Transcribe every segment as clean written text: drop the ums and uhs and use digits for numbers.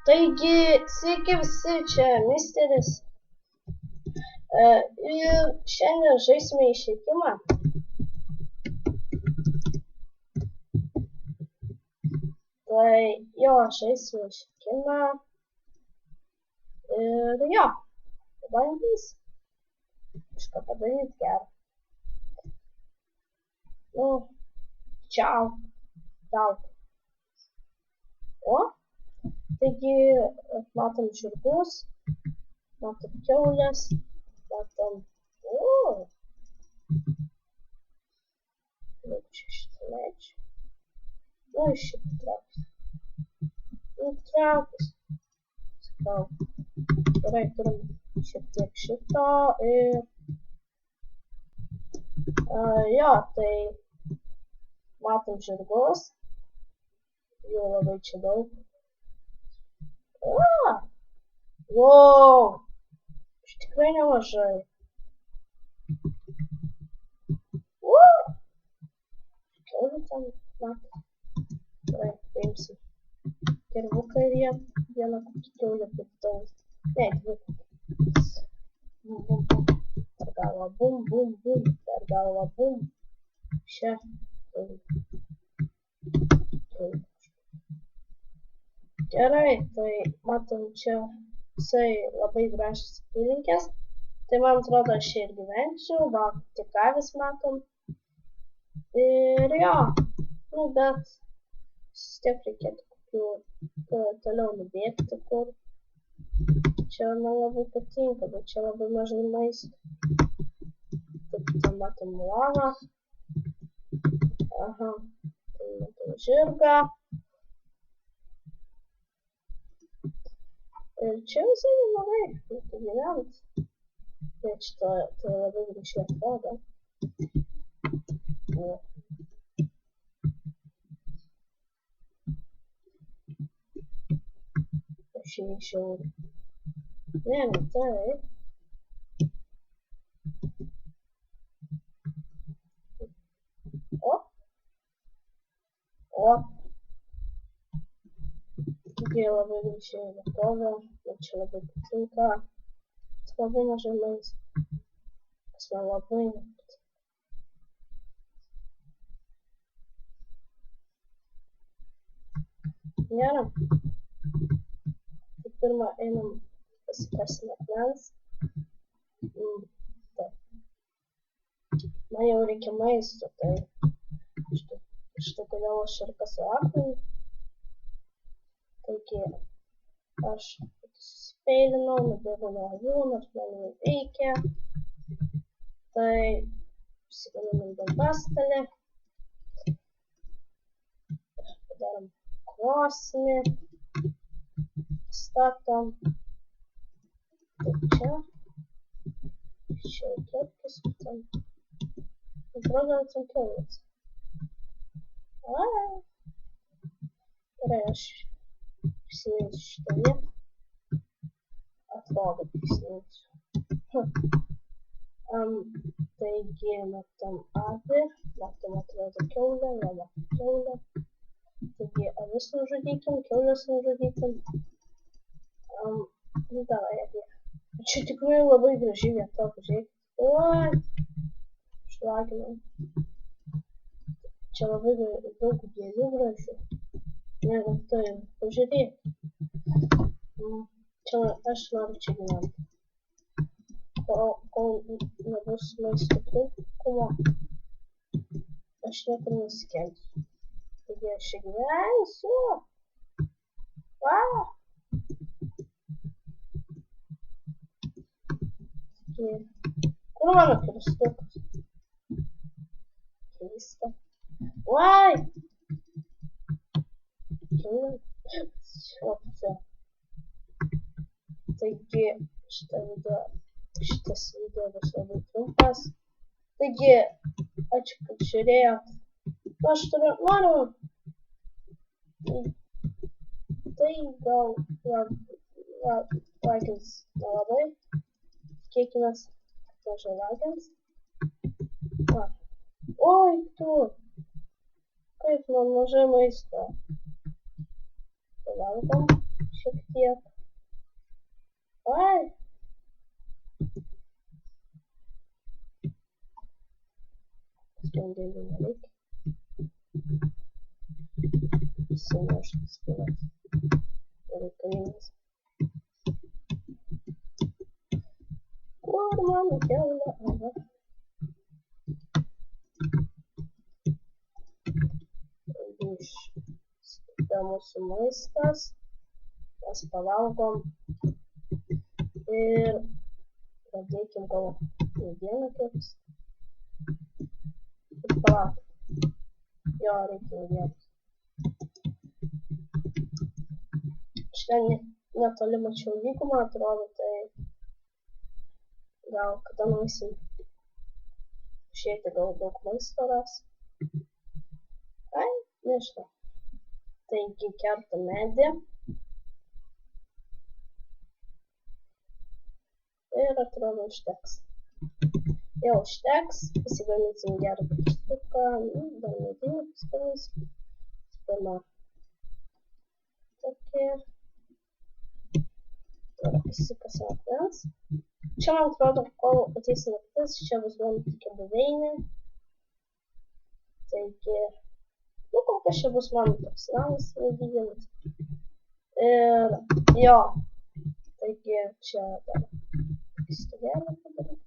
Taigi, sveiki visi, čia misteris. Ir šiandien žaisime išeikimą. Tai jo, žaisime išeikimą. Ir jo, pabandys kažką padaryti gerą. Nu, čiau, tau. O? Taigi, matom žirgus, matom kiaulės, matom... Šitą leidžiu. Nu, šitą traukus. Nu, traukus. Sakau. Gerai, turim šiek tiek šito ir... Jo, tai... Matom žirgus. Jų labai čia daug. Wow! Iš tikrai nemažai. Kiaulių ten matai. Gerai, paimsim. Kirvuką ir jie vieną kokį kiaulę padaus. Ne, dvi. Bum, bum, bum. Per galvą bum, bum, bum. Per galvą bum. Čia. Gerai, tai matom čia visai labai gražios apylinkės. Tai man atrodo, aš čia ir gyvenčiau, va, tik avis matom. Ir jo, nu bet vis tiek reikėtų kokių toliau nubėgti kur. Čia man labai patinka, bet čia labai mažai maisto. Taip, ten matom lavą. Aha, tai matom žirgą. Ir čia visai neblogai, reikia gyventi. Bet šitą tai labai gražiai atrodo. Aš įšiau. Ne, tai. O. Taigi labai gražiai vietovė, bet čia labai patinka. Bet labai mažai maisto. Kas man labai nepatinka. Gerai. Tai pirmą einam pasikasim akmens. Taip. Man jau reikia maisto, tai štai kodėl aš ir kasu akmenį. Taigi, aš susipeilinau, nubėgau nuo avių, nors man neveikia. Tai pasigaminam dambastalį. Padarom krosnį. Statom. Taip čia. Čia kepkis. Atrodo, ten kiaulės. Gerai, aš prisimėsiu šitą vietą. Atrodo, prisimėsiu. Taigi, matom avį, matom atrodo kiaulę, jo matom kiaulę. Taigi, avis nužudykim, kiaulės nužudykim. Nu, davai, avį. Čia tikrai labai graži vieta, pažiūrėkit. Oi! Šlaginam. Čia labai daug gėlių gražių. Negu tai, pažiūrėk. Čia aš noriu čia gyventi. Kol nebus maisto trūkumo, aš niekur nesikelsiu. Taigi aš čia gyvensiu. Kur mano kirstukas? Keista. Uai! Taigi, šitas video bus labai trumpas. Taigi, ačiū, kad žiūrėjot. Aš noriu. Tai gal laikins nelabai. Tikėkimės, kad mažai laikins. Oi, tu. Kaip man mažai maisto. Pavalgom šiek tiek. tiek. Ai. Sprendimų nereikia. Įsineštas kilas. Reikalingas. Kur mano kiaulė? Aha. Šitą mūsų maistas. Mes pavalgom. Ir pradėkim gal dieną keps. Ir palauk. Jo, reikia dienos. Šitą netoli mačiau lygumą, atrodo, tai gal kada nueisim šiek tiek gal daug maisto ras. Ai, nežinau. Taigi kertam medį. Ir atrodo užteks. Jau užteks. Pasigaminsim gerą pakistuką. Dar medinį pasigaminsim. Pirma. Tokie. Ir pasikasam akmens. Čia man atrodo, kol ateis naktis, čia bus mano tokia buveinė. Taigi, kol kas čia bus mano toks namas nedidelis. Ir jo. Taigi, čia dar stogelį padaryti.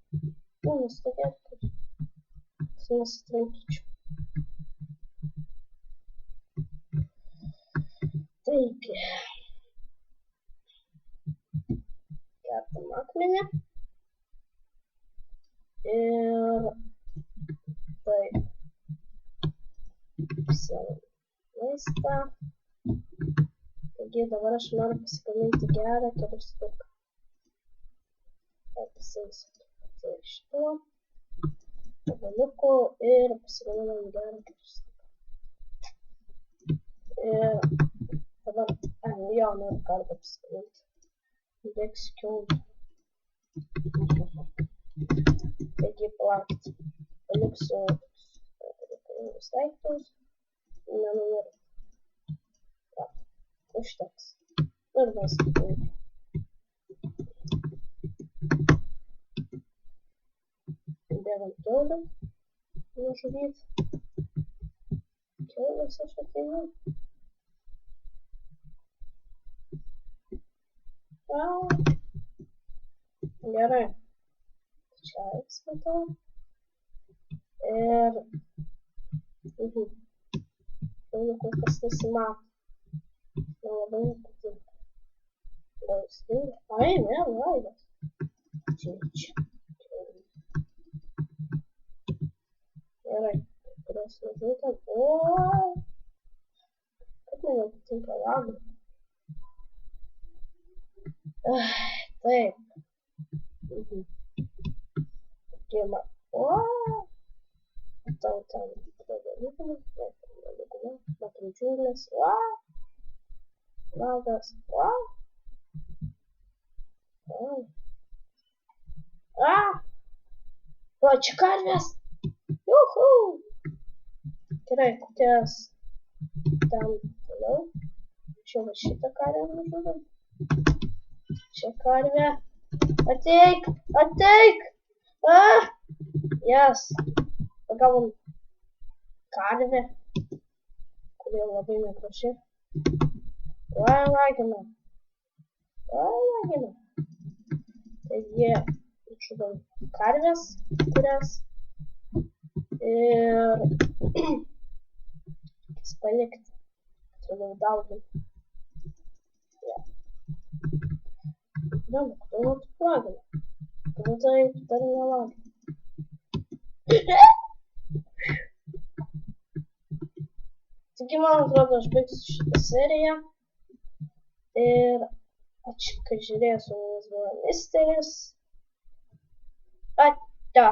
Stogelį, kad nesitrankyčiau. Taigi. Kertam akmenį. Ir taip. Pasiėmėm maistą. Taigi dabar aš noriu pasigaminti gerą kerustuką. Pasiimsiu šito gabaliukų ir pasigaminam gerą kerustuką. Ir dabar, jo, noriu kartą pasigaminti. Dėksiu kiaulę. Taigi, palaukit. Paliksiu reikalingus daiktus. Nenumiriu. Užteks. Ir maistą reikia. Bėgam kiaulę. Nužudyt. Kiaulės aš ateinu. Gerai. Čia atsmatau. Ir kol kas nesimato. Man labai nepatinka. Gal jis dingo? Ai, ne, laidas. Čia. Gerai. Kurios nežinau. O. Kaip man nepatinka lagai. Taip. Gima. O. Matau ten lygumą. Matau džiunglės. O. Lagas. O. O, čia karvės. Juhu. Gerai, kokias ten toliau. Čia va šitą karvę nužudom. Čia karvė. Ateik! Ateik! Jas. Pagavom karvę, kuri labai negraži. Lagina. Taigi, žudom karvės, kurias. Ir palikti. Toliau dauginti. Да, кто вот правильно? Кто-то их даже не ладно. Taigi, man atrodo, aš baigsiu šitą seriją. Ir kai žiūrėsiu, nes buvo misteris. Ata.